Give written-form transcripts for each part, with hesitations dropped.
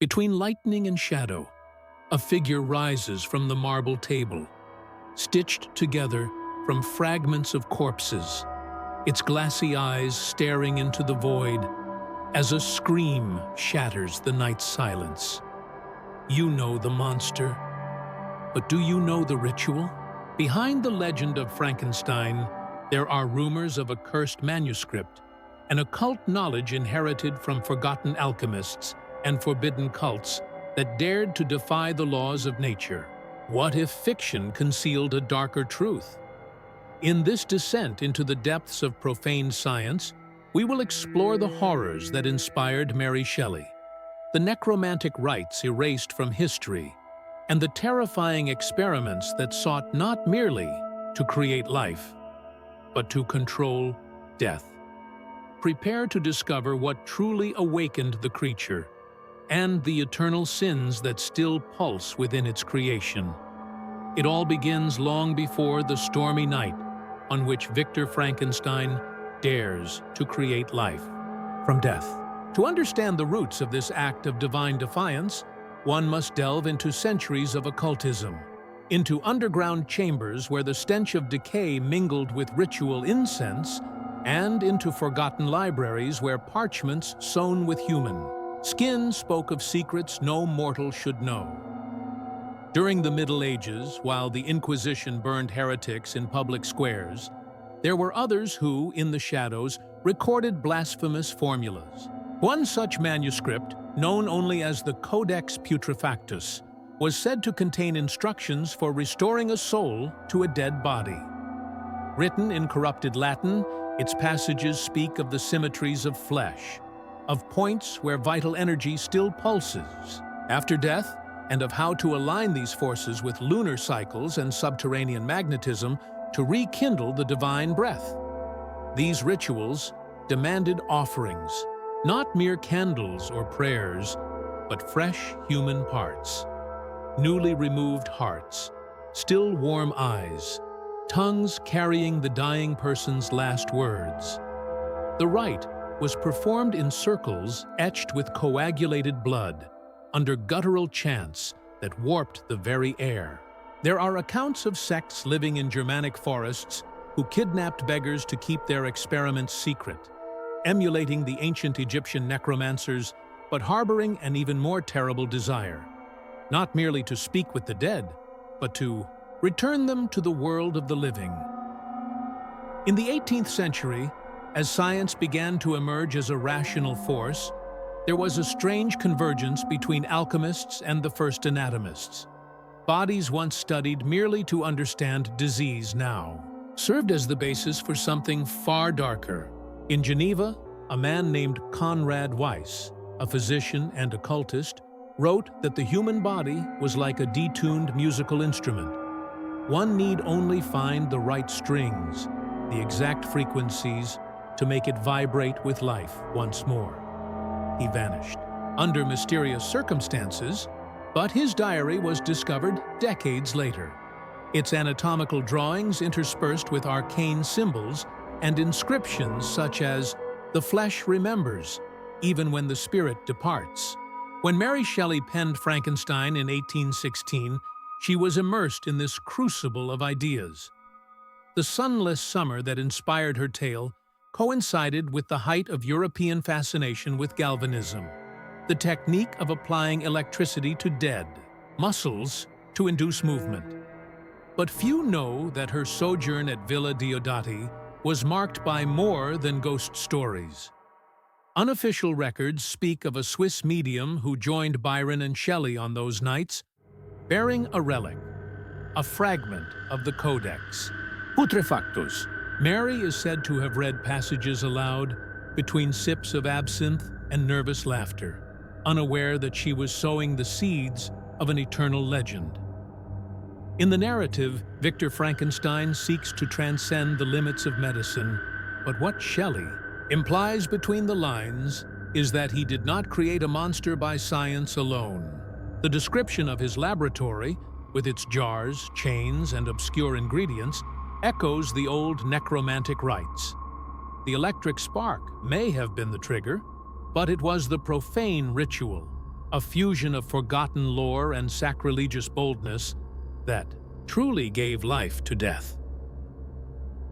Between lightning and shadow, a figure rises from the marble table, stitched together from fragments of corpses, its glassy eyes staring into the void as a scream shatters the night's silence. You know the monster, but do you know the ritual? Behind the legend of Frankenstein, there are rumors of a cursed manuscript, an occult knowledge inherited from forgotten alchemists and forbidden cults that dared to defy the laws of nature. What if fiction concealed a darker truth? In this descent into the depths of profane science, we will explore the horrors that inspired Mary Shelley, the necromantic rites erased from history, and the terrifying experiments that sought not merely to create life, but to control death. Prepare to discover what truly awakened the creature and the eternal sins that still pulse within its creation. It all begins long before the stormy night on which Victor Frankenstein dares to create life from death. To understand the roots of this act of divine defiance, one must delve into centuries of occultism, into underground chambers where the stench of decay mingled with ritual incense, and into forgotten libraries where parchments sewn with human skin spoke of secrets no mortal should know. During the Middle Ages, while the Inquisition burned heretics in public squares, there were others who, in the shadows, recorded blasphemous formulas. One such manuscript, known only as the Codex Putrefactus, was said to contain instructions for restoring a soul to a dead body. Written in corrupted Latin, its passages speak of the symmetries of flesh, of points where vital energy still pulses after death, and of how to align these forces with lunar cycles and subterranean magnetism to rekindle the divine breath. These rituals demanded offerings, not mere candles or prayers, but fresh human parts, newly removed hearts, still warm eyes, tongues carrying the dying person's last words. The rite was performed in circles etched with coagulated blood, under guttural chants that warped the very air. There are accounts of sects living in Germanic forests who kidnapped beggars to keep their experiments secret, emulating the ancient Egyptian necromancers, but harboring an even more terrible desire, not merely to speak with the dead, but to return them to the world of the living. In the 18th century, as science began to emerge as a rational force, there was a strange convergence between alchemists and the first anatomists. Bodies once studied merely to understand disease now served as the basis for something far darker. In Geneva, a man named Conrad Weiss, a physician and occultist, wrote that the human body was like a detuned musical instrument. One need only find the right strings, the exact frequencies, to make it vibrate with life once more. He vanished under mysterious circumstances, but his diary was discovered decades later, its anatomical drawings interspersed with arcane symbols and inscriptions such as, "The flesh remembers, even when the spirit departs." When Mary Shelley penned Frankenstein in 1816, she was immersed in this crucible of ideas. The sunless summer that inspired her tale coincided with the height of European fascination with galvanism, the technique of applying electricity to dead muscles to induce movement. But few know that her sojourn at Villa Diodati was marked by more than ghost stories. Unofficial records speak of a Swiss medium who joined Byron and Shelley on those nights, bearing a relic, a fragment of the Codex Putrefactus. Mary is said to have read passages aloud between sips of absinthe and nervous laughter, unaware that she was sowing the seeds of an eternal legend. In the narrative, Victor Frankenstein seeks to transcend the limits of medicine, but what Shelley implies between the lines is that he did not create a monster by science alone. The description of his laboratory, with its jars, chains, and obscure ingredients, echoes the old necromantic rites. The electric spark may have been the trigger, but it was the profane ritual, a fusion of forgotten lore and sacrilegious boldness that truly gave life to death.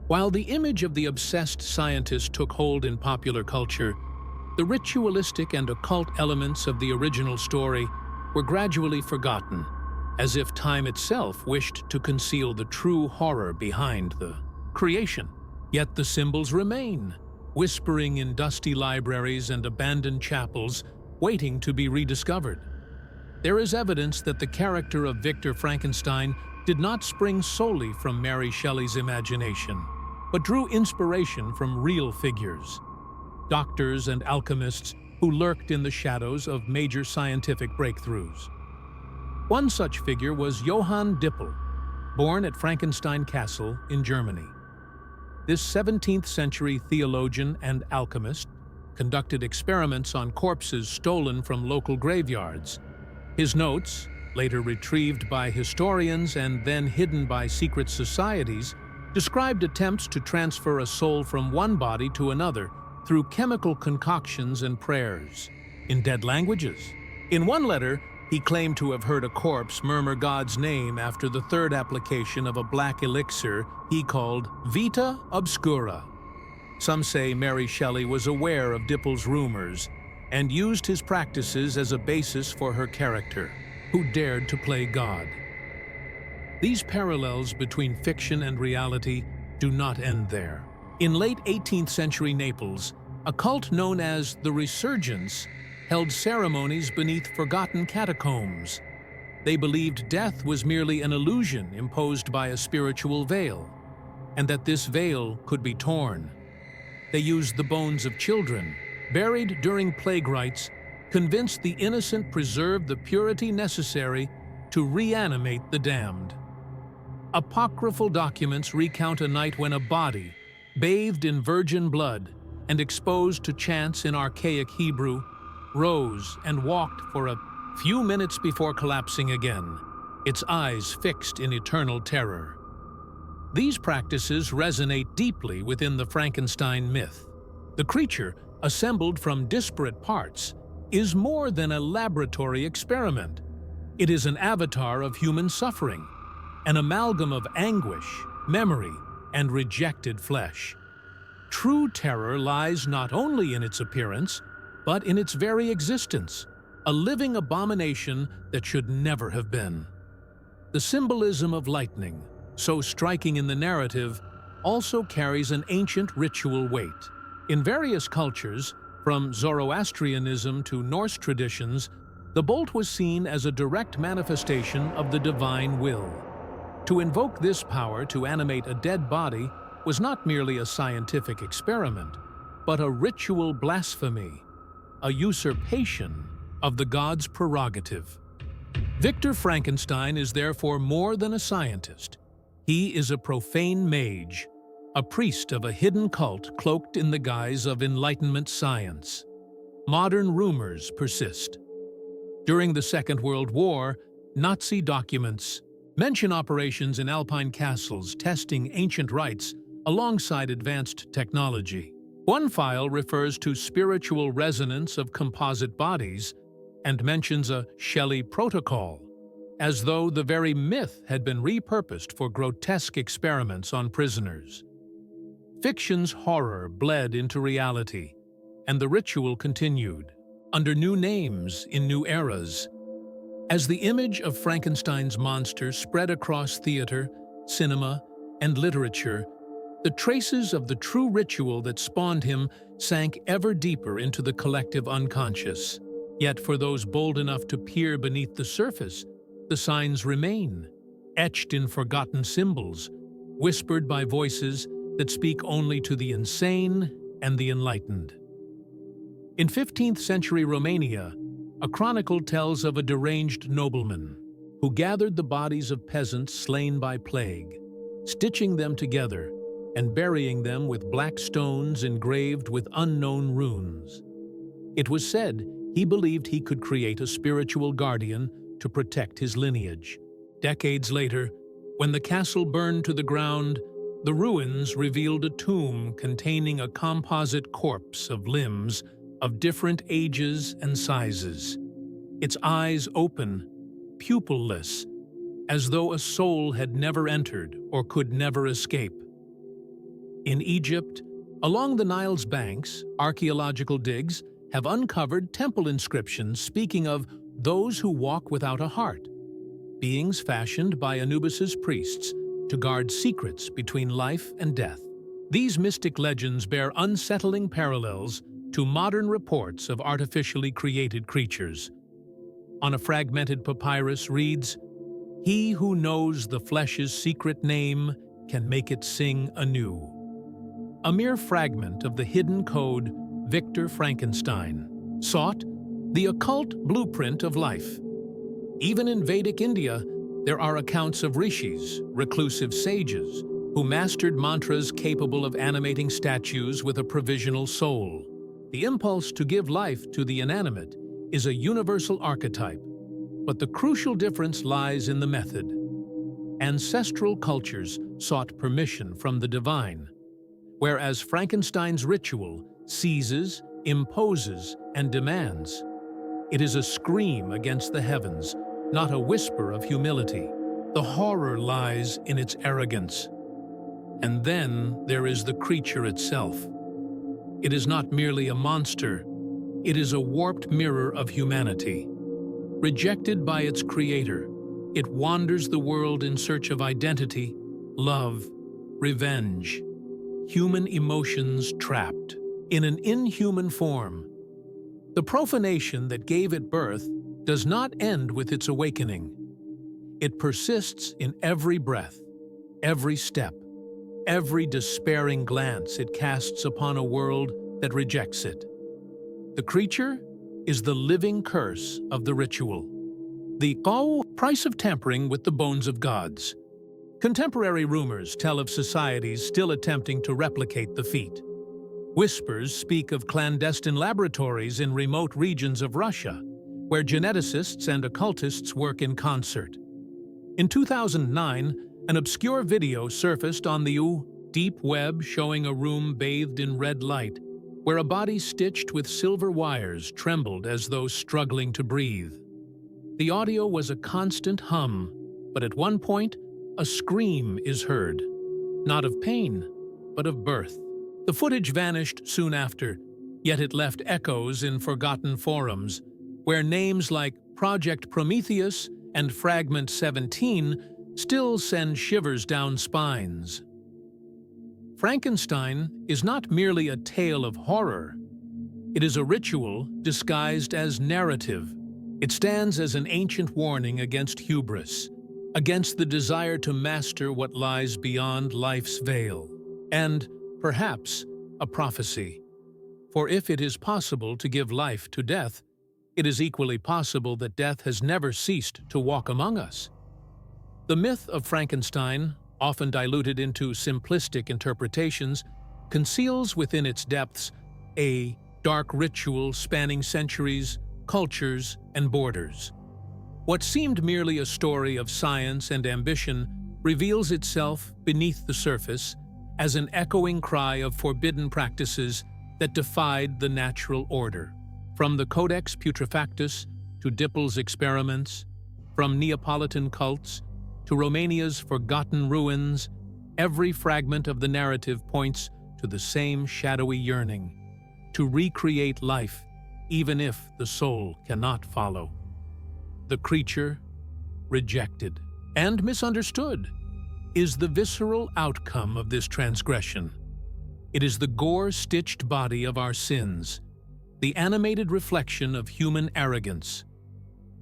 While the image of the obsessed scientist took hold in popular culture, the ritualistic and occult elements of the original story were gradually forgotten, as if time itself wished to conceal the true horror behind the creation. Yet the symbols remain, whispering in dusty libraries and abandoned chapels, waiting to be rediscovered. There is evidence that the character of Victor Frankenstein did not spring solely from Mary Shelley's imagination, but drew inspiration from real figures, doctors and alchemists who lurked in the shadows of major scientific breakthroughs. One such figure was Johann Dippel, born at Frankenstein Castle in Germany. This 17th-century theologian and alchemist conducted experiments on corpses stolen from local graveyards. His notes, later retrieved by historians and then hidden by secret societies, described attempts to transfer a soul from one body to another through chemical concoctions and prayers in dead languages. In one letter, he claimed to have heard a corpse murmur God's name after the third application of a black elixir he called Vita Obscura. Some say Mary Shelley was aware of Dippel's rumors and used his practices as a basis for her character, who dared to play God. These parallels between fiction and reality do not end there. In late 18th century Naples, a cult known as the Resurgence held ceremonies beneath forgotten catacombs. They believed death was merely an illusion imposed by a spiritual veil, and that this veil could be torn. They used the bones of children, buried during plague rites, convinced the innocent preserved the purity necessary to reanimate the damned. Apocryphal documents recount a night when a body, bathed in virgin blood and exposed to chants in archaic Hebrew, rose and walked for a few minutes before collapsing again, its eyes fixed in eternal terror. These practices resonate deeply within the Frankenstein myth. The creature, assembled from disparate parts, is more than a laboratory experiment. It is an avatar of human suffering, an amalgam of anguish, memory, and rejected flesh. True terror lies not only in its appearance, but in its very existence, a living abomination that should never have been. The symbolism of lightning, so striking in the narrative, also carries an ancient ritual weight. In various cultures, from Zoroastrianism to Norse traditions, the bolt was seen as a direct manifestation of the divine will. To invoke this power to animate a dead body was not merely a scientific experiment, but a ritual blasphemy, a usurpation of the god's prerogative. Victor Frankenstein is therefore more than a scientist. He is a profane mage, a priest of a hidden cult cloaked in the guise of Enlightenment science. Modern rumors persist. During the Second World War, Nazi documents mention operations in Alpine castles testing ancient rites alongside advanced technology. One file refers to spiritual resonance of composite bodies and mentions a Shelley protocol, as though the very myth had been repurposed for grotesque experiments on prisoners. Fiction's horror bled into reality, and the ritual continued, under new names in new eras. As the image of Frankenstein's monster spread across theater, cinema, and literature, the traces of the true ritual that spawned him sank ever deeper into the collective unconscious. Yet for those bold enough to peer beneath the surface, the signs remain, etched in forgotten symbols, whispered by voices that speak only to the insane and the enlightened. In 15th century Romania, a chronicle tells of a deranged nobleman who gathered the bodies of peasants slain by plague, stitching them together and burying them with black stones engraved with unknown runes. It was said he believed he could create a spiritual guardian to protect his lineage. Decades later, when the castle burned to the ground, the ruins revealed a tomb containing a composite corpse of limbs of different ages and sizes. its eyes open, pupilless, as though a soul had never entered or could never escape. In Egypt, along the Nile's banks, archaeological digs have uncovered temple inscriptions speaking of those who walk without a heart, beings fashioned by Anubis's priests to guard secrets between life and death. These mystic legends bear unsettling parallels to modern reports of artificially created creatures. On a fragmented papyrus reads, "He who knows the flesh's secret name can make it sing anew." A mere fragment of the hidden code Victor Frankenstein sought, the occult blueprint of life. Even in Vedic India, there are accounts of rishis, reclusive sages, who mastered mantras capable of animating statues with a provisional soul. The impulse to give life to the inanimate is a universal archetype, but the crucial difference lies in the method. Ancestral cultures sought permission from the divine, whereas Frankenstein's ritual seizes, imposes, and demands. It is a scream against the heavens, not a whisper of humility. The horror lies in its arrogance. And then there is the creature itself. It is not merely a monster, it is a warped mirror of humanity. Rejected by its creator, it wanders the world in search of identity, love, revenge. Human emotions trapped in an inhuman form. The profanation that gave it birth does not end with its awakening. It persists in every breath, every step, every despairing glance it casts upon a world that rejects it. The creature is the living curse of the ritual, the price of tampering with the bones of gods. Contemporary rumors tell of societies still attempting to replicate the feat. Whispers speak of clandestine laboratories in remote regions of Russia, where geneticists and occultists work in concert. In 2009, an obscure video surfaced on the deep web showing a room bathed in red light, where a body stitched with silver wires trembled as though struggling to breathe. The audio was a constant hum, but at one point, a scream is heard, not of pain, but of birth. The footage vanished soon after, yet it left echoes in forgotten forums, where names like Project Prometheus and Fragment 17 still send shivers down spines. Frankenstein is not merely a tale of horror. It is a ritual disguised as narrative. It stands as an ancient warning against hubris, against the desire to master what lies beyond life's veil, and, perhaps, a prophecy. For if it is possible to give life to death, it is equally possible that death has never ceased to walk among us. The myth of Frankenstein, often diluted into simplistic interpretations, conceals within its depths a dark ritual spanning centuries, cultures, and borders. What seemed merely a story of science and ambition reveals itself beneath the surface as an echoing cry of forbidden practices that defied the natural order. From the Codex Putrefactus to Dippel's experiments, from Neapolitan cults to Romania's forgotten ruins, every fragment of the narrative points to the same shadowy yearning, to recreate life, even if the soul cannot follow. The creature, rejected and misunderstood, is the visceral outcome of this transgression. It is the gore-stitched body of our sins, the animated reflection of human arrogance.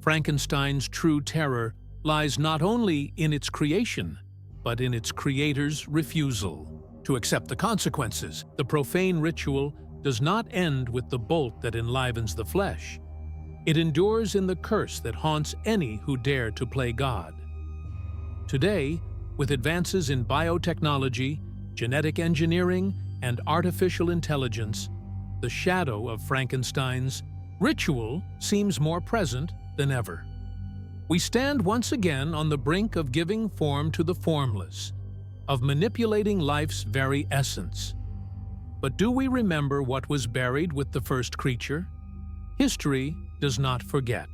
Frankenstein's true terror lies not only in its creation, but in its creator's refusal to accept the consequences. The profane ritual does not end with the bolt that enlivens the flesh. It endures in the curse that haunts any who dare to play God. Today, with advances in biotechnology, genetic engineering, and artificial intelligence, the shadow of Frankenstein's ritual seems more present than ever. We stand once again on the brink of giving form to the formless, of manipulating life's very essence. But do we remember what was buried with the first creature? History does not forget.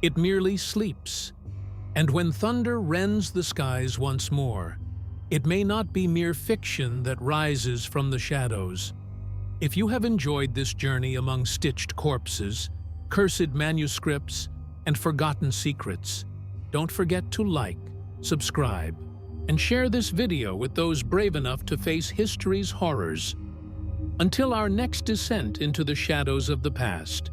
It merely sleeps. And when thunder rends the skies once more, it may not be mere fiction that rises from the shadows. If you have enjoyed this journey among stitched corpses, cursed manuscripts, and forgotten secrets, don't forget to like, subscribe, and share this video with those brave enough to face history's horrors. Until our next descent into the shadows of the past,